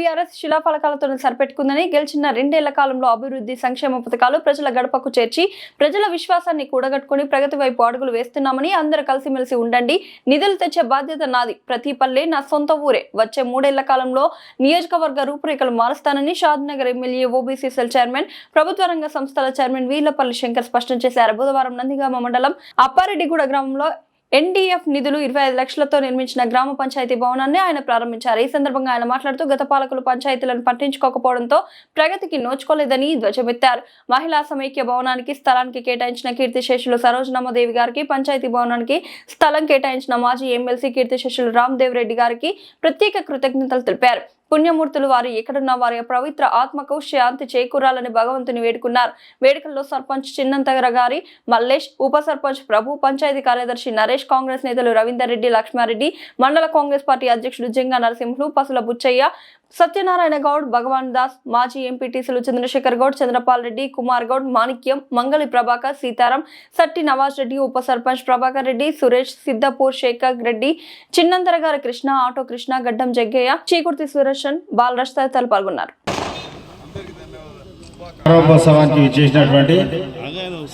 TRS శిలాఫలకాలతో సరిపెట్టుకుందని, గెలిచిన 2 ఏళ్ల కాలంలో అభివృద్ధి సంక్షేమ పథకాలు ప్రజల గడపకు చేర్చి ప్రజల విశ్వాసాన్ని కూడగట్టుకుని ప్రగతి వైపు అడుగులు వేస్తున్నామని, అందరూ కలిసిమెలిసి ఉండండి, నిధులు తెచ్చే బాధ్యత నాది, ప్రతి పల్లె నా సొంత ఊరే, వచ్చే 3 ఏళ్ల కాలంలో నియోజకవర్గ రూపురేఖలు మారుస్తానని Shadnagar MLA OBC cell chairman, ప్రభుత్వ రంగ సంస్థల చైర్మన్ వీర్లపల్లి శంకర్ స్పష్టం చేశారు. బుధవారం నందిగామ మండలం అప్పారెడ్డిగూడ గ్రామంలో ఎన్డీఎఫ్ నిధులు 25 లక్షలతో నిర్మించిన గ్రామ పంచాయతీ భవనాన్ని ఆయన ప్రారంభించారు. ఈ సందర్భంగా ఆయన మాట్లాడుతూ గత పాలకులు పంచాయతీలను పట్టించుకోకపోవడంతో ప్రగతికి నోచుకోలేదని ధ్వజమెత్తారు. మహిళా సమైక్య భవనానికి స్థలానికి కేటాయించిన కీర్తిశేషులు సరోజనమ్మదేవి గారికి, పంచాయతీ భవనానికి స్థలం కేటాయించిన మాజీ ఎమ్మెల్సీ కీర్తిశేషులు రామ్దేవ్ రెడ్డి గారికి ప్రత్యేక కృతజ్ఞతలు తెలిపారు. పుణ్యమూర్తులు వారు ఎక్కడున్న వారి పవిత్ర ఆత్మకు శాంతి చేకూరాలని భగవంతుని వేడుకున్నారు. వేడుకల్లో సర్పంచ్ చిన్నంతగర గారి మల్లేష్, ఉప సర్పంచ్ ప్రభు, పంచాయతీ కార్యదర్శి నరేష్, కాంగ్రెస్ నేతలు రవీందర్ రెడ్డి, లక్ష్మారెడ్డి, మండల కాంగ్రెస్ పార్టీ అధ్యక్షుడు జంగా నరసింహులు, పసుల బుచ్చయ్య, సత్యనారాయణ గౌడ్, భగవాన్ దాస్, మాజీ ఎంపీటీసీలు చంద్రశేఖర్ గౌడ్, చంద్రపాల్ రెడ్డి, కుమార్ గౌడ్, మాణిక్యం, మంగళి ప్రభాకర్, సీతారాం, సట్టి నవాజ్ రెడ్డి, ఉప సర్పంచ్ ప్రభాకర్ రెడ్డి, సురేష్, సిద్దపూర్ శేఖర్ రెడ్డి, చిన్నంతర గారి కృష్ణ, ఆటో కృష్ణ, గడ్డం జగ్గయ్య, చీకుర్తి సురేషన్, బాలరాజ్ తదితరులు పాల్గొన్నారు.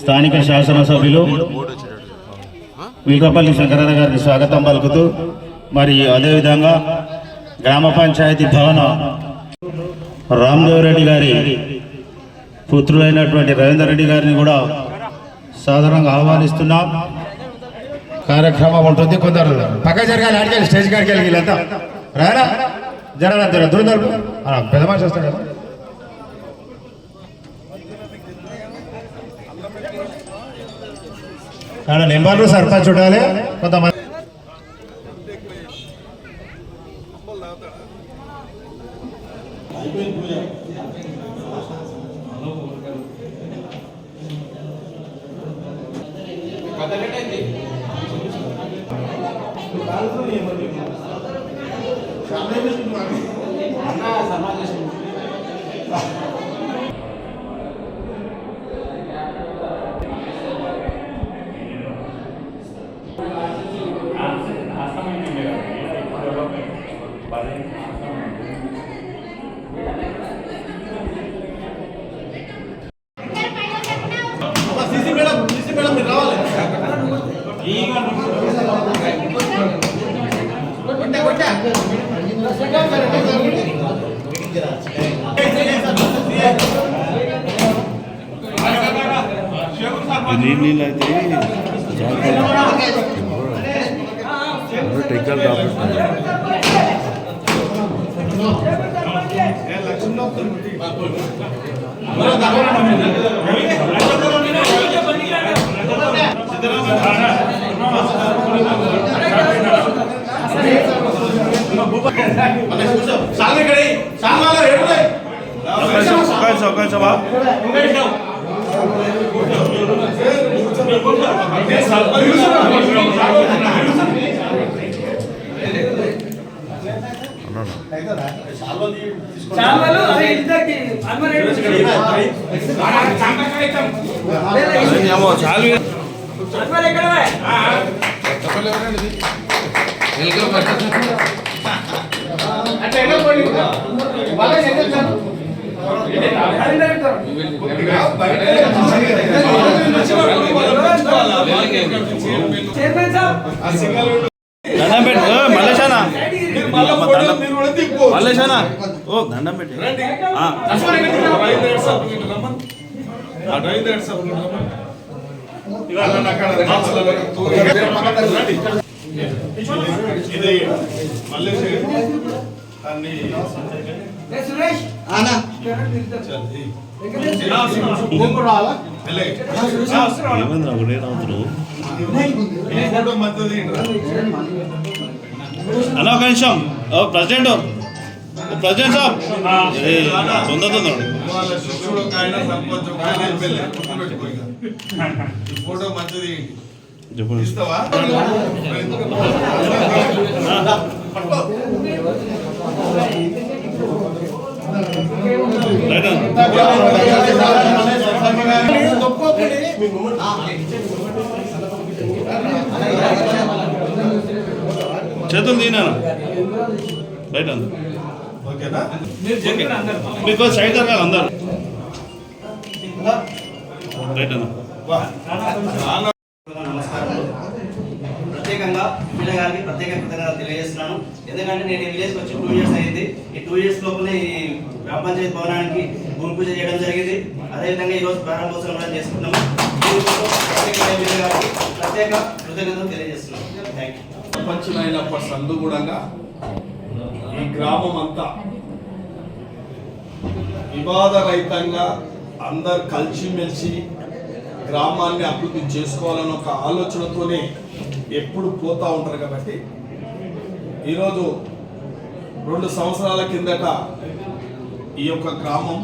స్థానిక శాసనసభ్యులు వీర్లపల్లి శంకరయ్య గారికి స్వాగతం పలుకుతూ, మరి అదేవిధంగా గ్రామ పంచాయతీ భవన రామ్దేవ్ రెడ్డి గారి పుత్రులైనటువంటి రవీందర్ రెడ్డి గారిని కూడా సాధారణంగా ఆహ్వానిస్తున్నాం. కార్యక్రమం ఉంటుంది. కొందరు పక్క జరగాలి, ఆడికెళ్ళి స్టేజ్ కాడికి వెళ్ళి వీళ్ళంతా రారా జరగదు దూరం పెద్ద మనిషి వస్తాడు కదా. నెంబర్లు సర్పంచ్ చూడాలి. కొంతమంది నీళ్ళైతే టెక్నికల్ మల్లేశానా ఓ దండం పెట్టి అన్న ఒక నిమిషం ప్రెసిడెంట్ ప్రెసిడెంట్ సాబ్ తొందర ఫోటో మంచిది ఇస్తావా చేతులు తీనా రైట్ అంత ఓకేనా? మీరు చెప్పిన అందరూ మీకు సైడ్ జరగాలి అందరు రైట్ అన్న. ప్రత్యేకంగా ఎమ్మెల్యే గారికి ప్రత్యేక కృతజ్ఞతలు తెలియజేస్తున్నాను. ఎందుకంటే నేను ఈ విలేజ్కి వచ్చి 2 years అయింది. ఈ 2 years లోపలే ఈ గ్రామ పంచాయతీ భవనానికి భూమి పూజ చేయడం జరిగింది. అదేవిధంగా ఈరోజు ప్రారంభోత్సవం కూడా చేసుకున్నాము. ప్రత్యేక ఎమ్మెల్యే గారికి ప్రత్యేక కృతజ్ఞతలు తెలియజేస్తున్నాను. Thank you. ప్రపంచమైనప్పటి సందు కూడా ఈ గ్రామం అంతా వివాదరహితంగా అందరు కలిసిమెలిసి గ్రామాన్ని అభివృద్ధి చేసుకోవాలని ఒక ఆలోచనతోనే ఎప్పుడు పోతూ ఉంటారు. కాబట్టి ఈరోజు 2 సంవత్సరాల కిందట ఈ యొక్క గ్రామం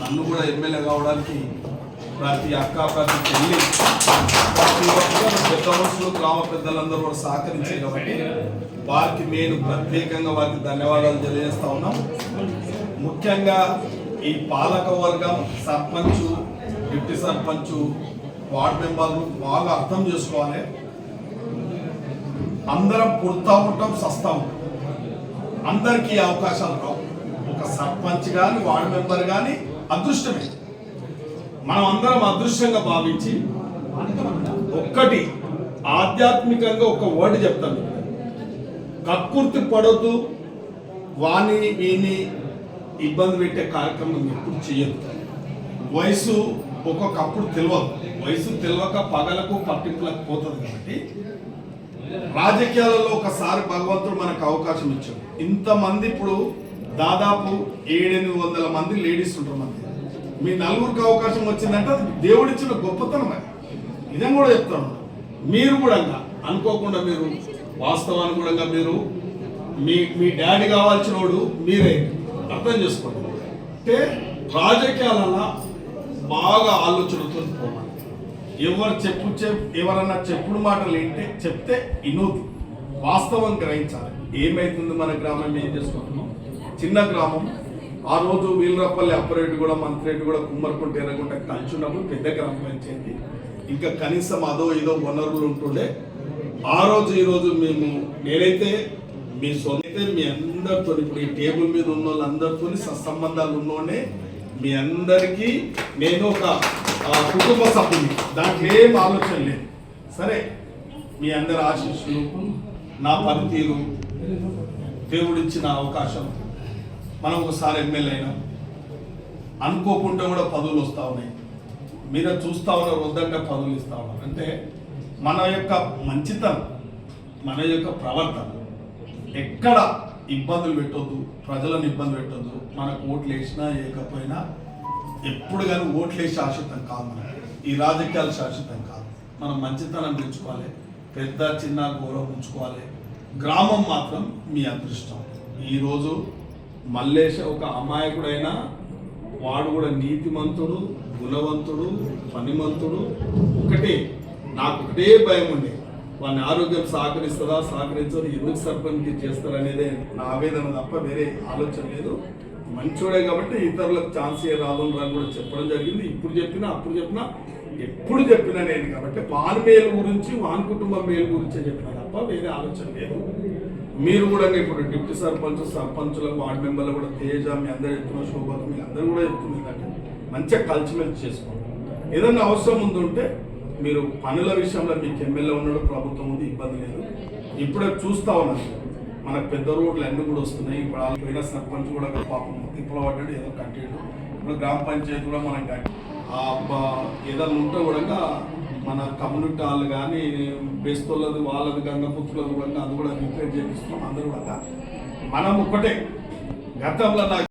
నన్ను కూడా ఎమ్మెల్యే కావడానికి ప్రతి అక్క ప్రతి చెల్లి ప్రతి ఒక్కరు పెద్ద మనుషులు గ్రామ పెద్దలందరూ కూడా సహకరించారు. కాబట్టి వారికి నేను ప్రత్యేకంగా వారికి ధన్యవాదాలు తెలియజేస్తా ఉన్నాం. ముఖ్యంగా ఈ పాలక వర్గం సర్పంచ్, డిప్యూటీ సర్పంచ్, వార్డు మెంబర్లు బాగా అర్థం చేసుకోవాలి. అందరం పుడతా ఉంటాం, సస్తా ఉంటాం. అందరికీ అవకాశాలు రావు. ఒక సర్పంచ్ కానీ వార్డు మెంబర్ కానీ అదృష్టమే. మనం అందరం అదృష్టంగా భావించి ఒక్కటి ఆధ్యాత్మికంగా ఒక వర్డ్ చెప్తాను. కక్కుర్తి పడొద్దు, వాణి వీని ఇబ్బంది పెట్టే కార్యక్రమం ఎప్పుడు చేయొద్దు. వయసు ఒక్కొక్కప్పుడు తెలియదు. వయసు తెలియక పగలకు పట్టింపులకు పోతుంది. కాబట్టి రాజకీయాలలో ఒకసారి భగవంతుడు మనకు అవకాశం ఇచ్చాడు. ఇంతమంది ఇప్పుడు దాదాపు 700-800 మంది లేడీస్ ఉంటారు. మంది మీ నలుగురికి అవకాశం వచ్చిందంటే అది దేవుడిచ్చిన గొప్పతనం. అది ఇదేం కూడా చెప్తాను. మీరు కూడా అనుకోకుండా మీరు వాస్తవానికి కూడా మీరు మీ డాడీ కావాల్సిన వాడు మీరే అర్థం చేసుకోండి. అంటే రాజకీయాలన్నా బాగా ఆలోచనతో పోవాలి. ఎవరన్నా చెప్పుడు మాటలు ఏంటి చెప్తే ఇనోదు, వాస్తవం గ్రహించాలి. ఏమైతుంది మన గ్రామం ఏం చేసుకుంటున్నాం? చిన్న గ్రామం. ఆ రోజు వీలరపల్లి అప్పరెడ్డి కూడా మంత్రెడ్డి కూడా కుమ్మరికుంట ఎర్రగుంట కలిసి ఉన్నప్పుడు పెద్ద గ్రామ పంచాయతీ. ఇంకా కనీసం అదో ఇదో వనరులు ఉంటుండే. ఆ రోజు ఈరోజు నేనైతే మీ సొంత మీ అందరితో ఇప్పుడు ఈ టేబుల్ మీద ఉన్న వాళ్ళందరితో సత్సంబంధాలు ఉన్నోనే మీ అందరికీ నేను ఒక కుటుంబ సభ్యుని. దాంట్లో ఏం ఆలోచన లేదు. సరే, మీ అందరి ఆశీస్సులు, నా పనితీరు, దేవుడిచ్చిన అవకాశం, మనం ఒకసారి ఎమ్మెల్యే అయినాం. అనుకోకుండా కూడా పదవులు వస్తూ ఉన్నాయి. మీరు చూస్తూ ఉన్నారు, వద్దంటే పదవులు ఇస్తూ ఉన్నారు. అంటే మన యొక్క మంచితనం, మన యొక్క ప్రవర్తన ఎక్కడ ఇబ్బందులు పెట్టొద్దు, ప్రజలను ఇబ్బంది పెట్టొద్దు. మనకు ఓట్లు వేసినా వేయకపోయినా ఎప్పుడు కానీ ఓట్లు వేసి శాశ్వతం కాదు. మనకి ఈ రాజకీయాలు శాశ్వతం కాదు. మనం మంచితనం పెంచుకోవాలి, పెద్ద చిన్న గౌరవం ఉంచుకోవాలి. గ్రామం మాత్రం మీ అదృష్టం. ఈరోజు మల్లేశ ఒక అమాయకుడైనా వాడు కూడా నీతిమంతుడు, గుణవంతుడు, పనిమంతుడు. నాకు ఒకటే భయం ఉండే, వాని ఆరోగ్యం సహకరిస్తుందా సహకరించదు, ఎందుకు సర్పంచ్ చేస్తారు అనేదే నా ఆవేదన తప్ప వేరే ఆలోచన లేదు. మంచోడే కాబట్టి ఇతరులకు ఛాన్స్ రాదు అని కూడా చెప్పడం జరిగింది. ఇప్పుడు చెప్పినా అప్పుడు చెప్పినా ఎప్పుడు చెప్పినా నేను కాబట్టి వాని మేలు గురించి, వాని కుటుంబం మేలు గురించే చెప్పినా తప్ప వేరే ఆలోచన లేదు. మీరు కూడా ఇప్పుడు డిప్యూటీ సర్పంచులకు వార్డు మెంబర్లు కూడా తేజ మీ అందరూ చెప్తున్న శోభకు మీ అందరూ కూడా చెప్తుంది ఏంటంటే మంచిగా కలిసిమెలిసి చేసుకోండి. ఏదన్నా అవసరం ఉందంటే మీరు పనుల విషయంలో మీకు ఎమ్మెల్యే ఉన్నాడు, ప్రభుత్వం ఉంది, ఇబ్బంది లేదు. ఇప్పుడే చూస్తా ఉన్నాను మనకు పెద్ద రోడ్లు అన్నీ కూడా వస్తున్నాయి. ఇప్పుడు వాళ్ళు పోయిన సర్పంచ్ కూడా పాపం తిప్పల పడ్డాడు, ఏదో కట్టాడు. ఇప్పుడు గ్రామ పంచాయతీ కూడా మనం ఏదన్నా ఉంటే కూడా మన కమ్యూనిటీ వాళ్ళు కానీ బెస్తోళ్ళది వాళ్ళది గంగపుత్రులది కూడా అది కూడా రిపేర్ చేపిస్తున్నాం. అందరూ కూడా మనం ఒకటే. గతంలో నాకు